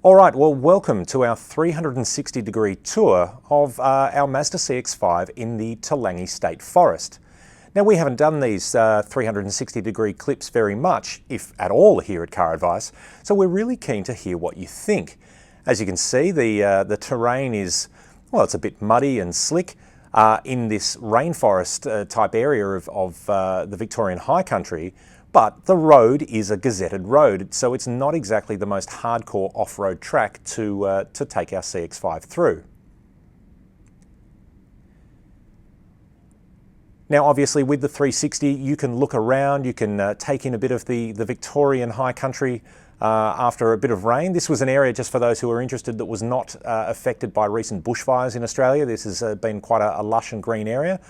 All right, well, welcome to our 360-degree tour of our Mazda CX-5 in the Toolangi State Forest. Now, we haven't done these 360-degree clips very much, if at all, here at CarAdvice, so we're really keen to hear what you think. As you can see, the terrain is, well, it's a bit muddy and slick in this rainforest type area of the Victorian high country. But the road is a gazetted road, so it's not exactly the most hardcore off-road track to take our CX-5 through. Now, obviously, with the 360, you can look around, you can take in a bit of the Victorian high country after a bit of rain. This was an area, just for those who are interested, that was not affected by recent bushfires in Australia. This has been quite a lush and green area.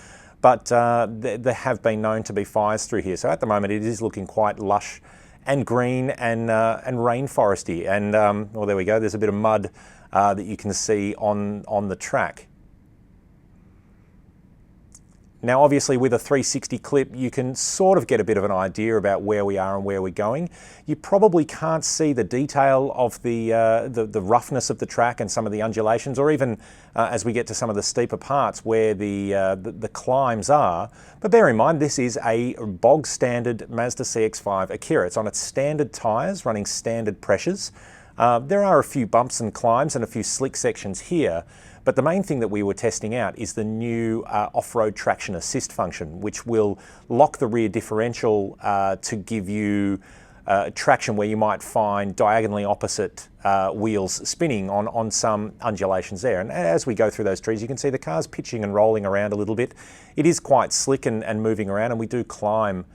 But there have been known to be fires through here. So at the moment it is looking quite lush and green and rainforesty. And well, there we go, there's a bit of mud that you can see on the track. Now, obviously, with a 360 clip, you can sort of get a bit of an idea about where we are and where we're going. You probably can't see the detail of the roughness of the track and some of the undulations, or even as we get to some of the steeper parts where the climbs are. But bear in mind, this is a bog standard Mazda CX-5 Akira. It's on its standard tyres, running standard pressures. There are a few bumps and climbs and a few slick sections here. But the main thing that we were testing out is the new off-road traction assist function, which will lock the rear differential to give you traction where you might find diagonally opposite wheels spinning on some undulations there. And as we go through those trees, you can see the car's pitching and rolling around a little bit. It is quite slick and moving around, and we do climb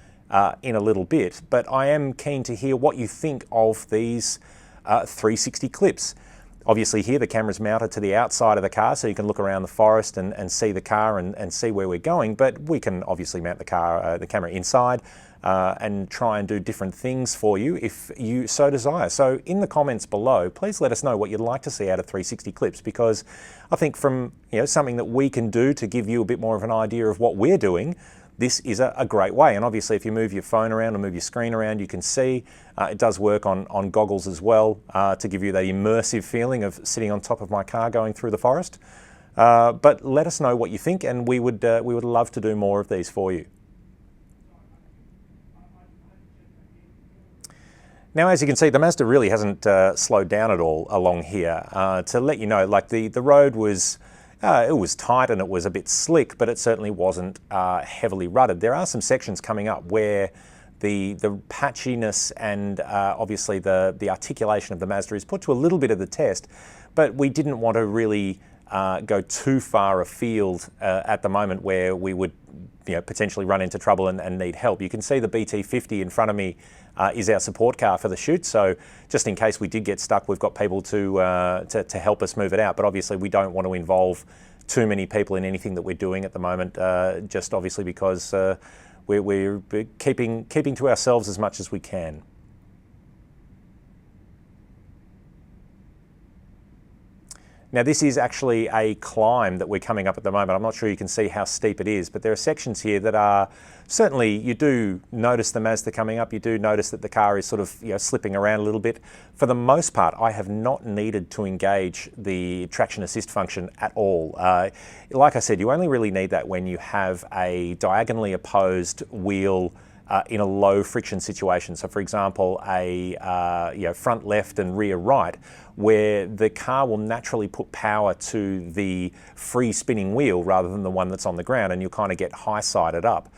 in a little bit. But I am keen to hear what you think of these 360 clips. Obviously here the camera's mounted to the outside of the car, so you can look around the forest and see the car and see where we're going, but we can obviously mount the camera inside and try and do different things for you if you so desire. So in the comments below, please let us know what you'd like to see out of 360 clips, because I think from something that we can do to give you a bit more of an idea of what we're doing, this is a great way. And obviously if you move your phone around or move your screen around, you can see it does work on goggles as well to give you that immersive feeling of sitting on top of my car going through the forest. But let us know what you think, and we would love to do more of these for you. Now, as you can see, the Mazda really hasn't slowed down at all along here. To let you know, like the road was it was tight and it was a bit slick, but it certainly wasn't heavily rutted. There are some sections coming up where the patchiness and obviously the articulation of the Mazda is put to a little bit of the test, but we didn't want to really go too far afield at the moment where we would potentially run into trouble and need help. You can see the BT50 in front of me is our support car for the shoot, so just in case we did get stuck, we've got people to help us move it out. But obviously we don't want to involve too many people in anything that we're doing at the moment, just obviously because we're keeping to ourselves as much as we can. Now, this is actually a climb that we're coming up at the moment. I'm not sure you can see how steep it is, but there are sections here that are certainly, you do notice the Mazda coming up. You do notice that the car is sort of slipping around a little bit. For the most part, I have not needed to engage the traction assist function at all. Like I said, you only really need that when you have a diagonally opposed wheel in a low friction situation. So for example, a front left and rear right, where the car will naturally put power to the free spinning wheel rather than the one that's on the ground, and you'll kind of get high-sided up.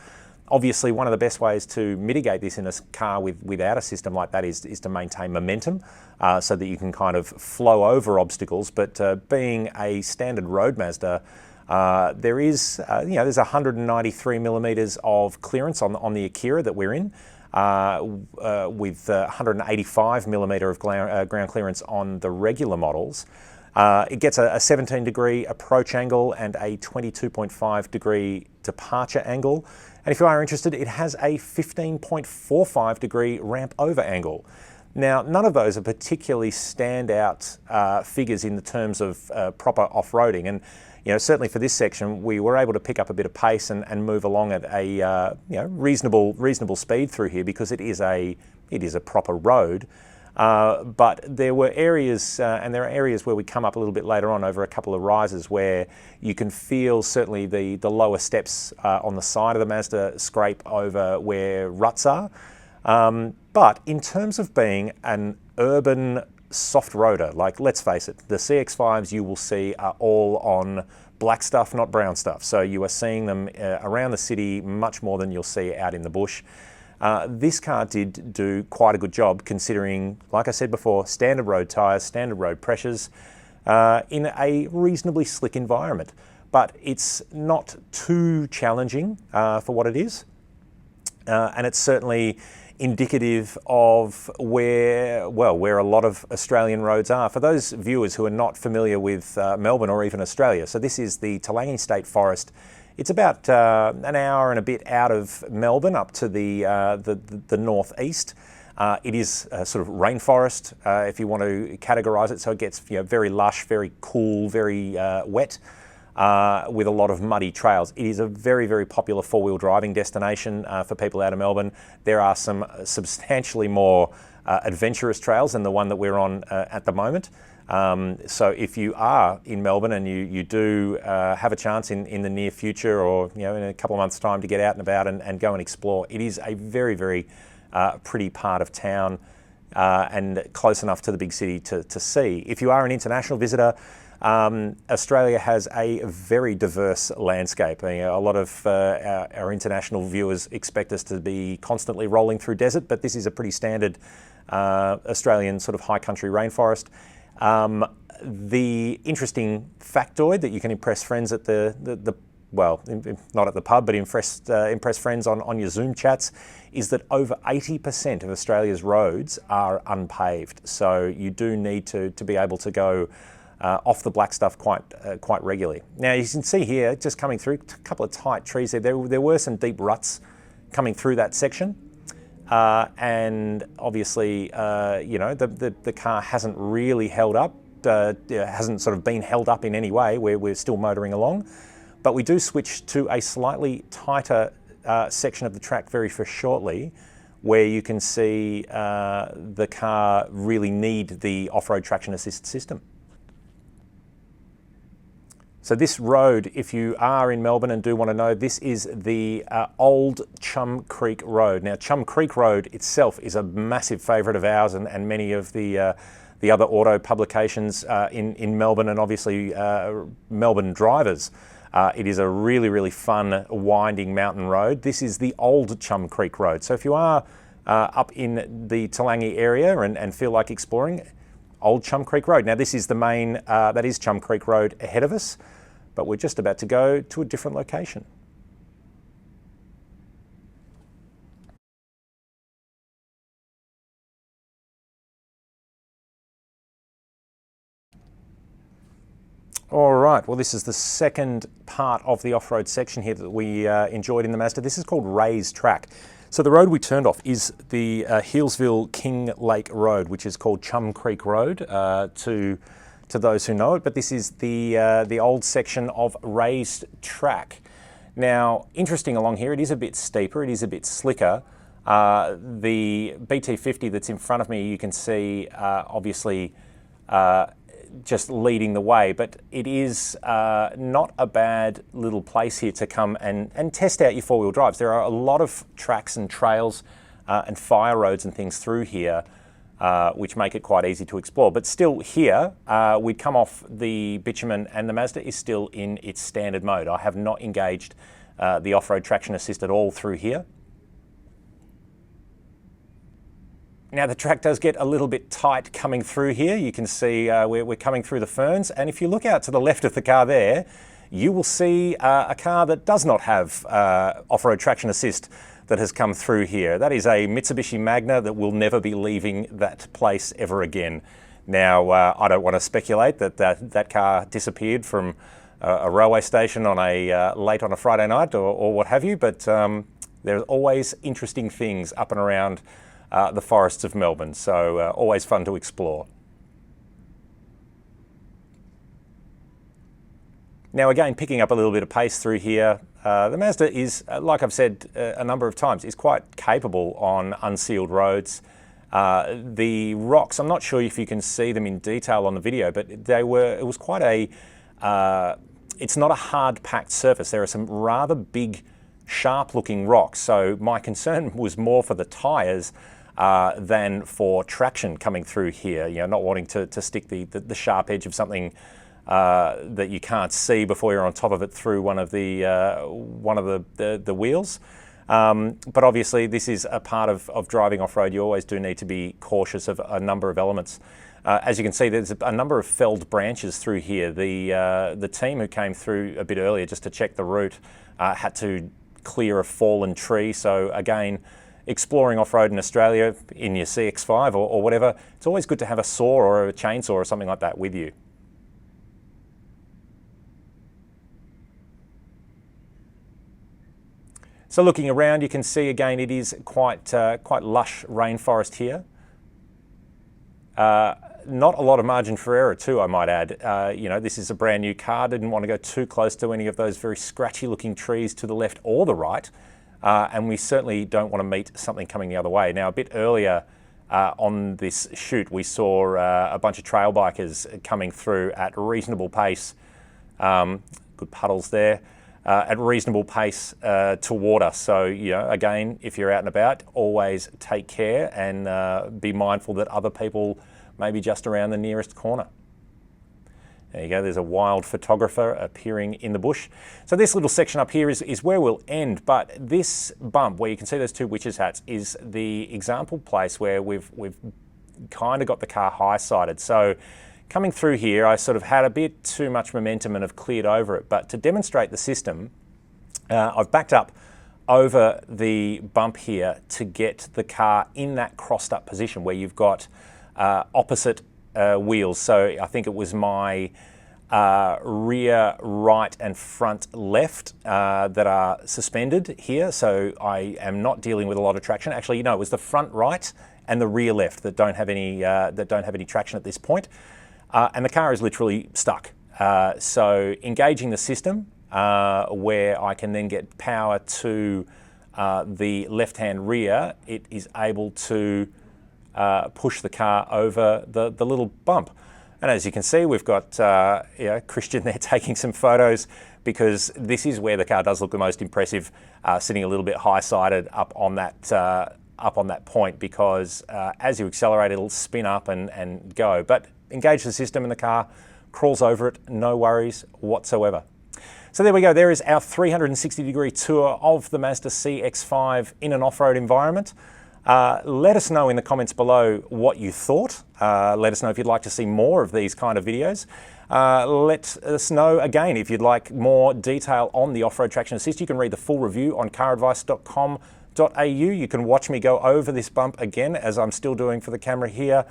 Obviously, one of the best ways to mitigate this in a car without a system like that is to maintain momentum so that you can kind of flow over obstacles. But being a standard road Mazda, there is, there's 193 millimeters of clearance on the Akira that we're in, with 185 millimeter of ground clearance on the regular models. It gets a 17-degree approach angle and a 22.5-degree departure angle. And if you are interested, it has a 15.45-degree ramp over angle. Now, none of those are particularly standout figures in the terms of proper off-roading. And certainly for this section, we were able to pick up a bit of pace and move along at a reasonable speed through here, because it is a proper road. But there were areas, and there are areas where we come up a little bit later on over a couple of rises where you can feel certainly the lower steps on the side of the Mazda scrape over where ruts are. But in terms of being an urban soft roader, like let's face it, the CX-5s you will see are all on black stuff, not brown stuff. So you are seeing them around the city much more than you'll see out in the bush. This car did do quite a good job considering, like I said before, standard road tyres, standard road pressures in a reasonably slick environment. But it's not too challenging for what it is. And it's certainly indicative of where a lot of Australian roads are. For those viewers who are not familiar with Melbourne or even Australia, so this is the Toolangi State Forest. It's about an hour and a bit out of Melbourne up to the northeast. It is sort of rainforest, if you want to categorise it. So it gets very lush, very cool, very wet, with a lot of muddy trails. It is a very, very popular four-wheel driving destination for people out of Melbourne. There are some substantially more adventurous trails than the one that we're on at the moment. So if you are in Melbourne and you do have a chance in the near future or in a couple of months' time to get out and about and go and explore, it is a very, very pretty part of town and close enough to the big city to see. If you are an international visitor, Australia has a very diverse landscape. A lot of our international viewers expect us to be constantly rolling through desert, but this is a pretty standard Australian sort of high country rainforest. The interesting factoid that you can impress friends at not at the pub, but impress friends on your Zoom chats, is that over 80% of Australia's roads are unpaved. So you do need to be able to go off the black stuff quite regularly. Now you can see here, just coming through, a couple of tight trees there. There were some deep ruts coming through that section. And obviously, the car hasn't really held up, hasn't sort of been held up in any way. We're still motoring along. But we do switch to a slightly tighter section of the track very shortly, where you can see the car really need the off-road traction assist system. So this road, if you are in Melbourne and do want to know, this is the old Chum Creek Road. Now, Chum Creek Road itself is a massive favourite of ours and many of the other auto publications in Melbourne, and obviously Melbourne drivers. It is a really, really fun, winding mountain road. This is the old Chum Creek Road. So if you are up in the Toolangi area and feel like exploring, old Chum Creek Road. Now this is the main, that is Chum Creek Road ahead of us, but we're just about to go to a different location. All right, well this is the second part of the off-road section here that we enjoyed in the Mazda. This is called Ray's Track. So the road we turned off is the Healesville King Lake Road, which is called Chum Creek Road to those who know it, but this is the old section of Ray's Track. Now, interesting along here, it is a bit steeper, it is a bit slicker. The BT50 that's in front of me, you can see obviously just leading the way, but it is not a bad little place here to come and test out your four-wheel drives. There are a lot of tracks and trails and fire roads and things through here, which make it quite easy to explore. But still here, we'd come off the bitumen and the Mazda is still in its standard mode. I have not engaged the off-road traction assist at all through here. Now the track does get a little bit tight coming through here. You can see we're coming through the Ferns, and if you look out to the left of the car there, you will see a car that does not have off-road traction assist that has come through here. That is a Mitsubishi Magna that will never be leaving that place ever again. Now, I don't want to speculate that car disappeared from a railway station on late on a Friday night or what have you, but there's always interesting things up and around the forests of Melbourne, so always fun to explore. Now again, picking up a little bit of pace through here, the Mazda is, like I've said a number of times, is quite capable on unsealed roads. The rocks, I'm not sure if you can see them in detail on the video, but it was quite a, it's not a hard packed surface. There are some rather big, sharp looking rocks. So my concern was more for the tyres than for traction coming through here. You know, not wanting to stick the sharp edge of something that you can't see before you're on top of it through one of the wheels. But obviously this is a part of driving off-road. You always do need to be cautious of a number of elements. As you can see, there's a number of felled branches through here. The team who came through a bit earlier just to check the route had to clear a fallen tree. So again, exploring off-road in Australia in your CX-5 or whatever, it's always good to have a saw or a chainsaw or something like that with you. So looking around, you can see again it is quite lush rainforest here. Not a lot of margin for error too, I might add. You know, this is a brand new car. Didn't want to go too close to any of those very scratchy looking trees to the left or the right. And we certainly don't want to meet something coming the other way. Now, a bit earlier on this shoot, we saw a bunch of trail bikers coming through at reasonable pace. Good puddles there. At reasonable pace toward us. So, you know, again, if you're out and about, always take care and be mindful that other people may be just around the nearest corner. There you go, there's a wild photographer appearing in the bush. So this little section up here is where we'll end, but this bump where you can see those two witches' hats is the example place where we've kind of got the car high-sided. So coming through here, I sort of had a bit too much momentum and have cleared over it. But to demonstrate the system, I've backed up over the bump here to get the car in that crossed up position where you've got opposite wheels. So I think it was my rear right and front left that are suspended here. So I am not dealing with a lot of traction. Actually, no, it was the front right and the rear left that don't have any traction at this point. And the car is literally stuck. So engaging the system where I can then get power to the left-hand rear, it is able to push the car over the little bump. And as you can see, we've got Christian there taking some photos because this is where the car does look the most impressive, sitting a little bit high-sided up on that point because as you accelerate, it'll spin up and go. But engage the system and the car crawls over it, no worries whatsoever. So there we go, there is our 360-degree tour of the Mazda CX-5 in an off-road environment. Let us know in the comments below what you thought. Let us know if you'd like to see more of these kind of videos. Let us know again if you'd like more detail on the off-road traction assist. You can read the full review on CarAdvice.com.au. You can watch me go over this bump again, as I'm still doing for the camera here,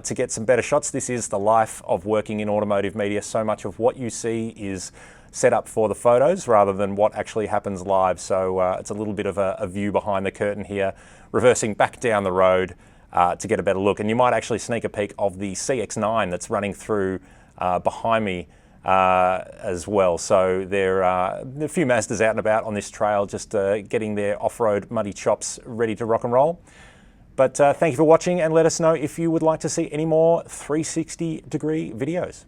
to get some better shots. This is the life of working in automotive media. So much of what you see is set up for the photos rather than what actually happens live. So it's a little bit of a view behind the curtain here, reversing back down the road to get a better look. And you might actually sneak a peek of the CX-9 that's running through behind me as well. So there are a few Mazdas out and about on this trail, just getting their off-road muddy chops ready to rock and roll. But thank you for watching, and let us know if you would like to see any more 360-degree videos.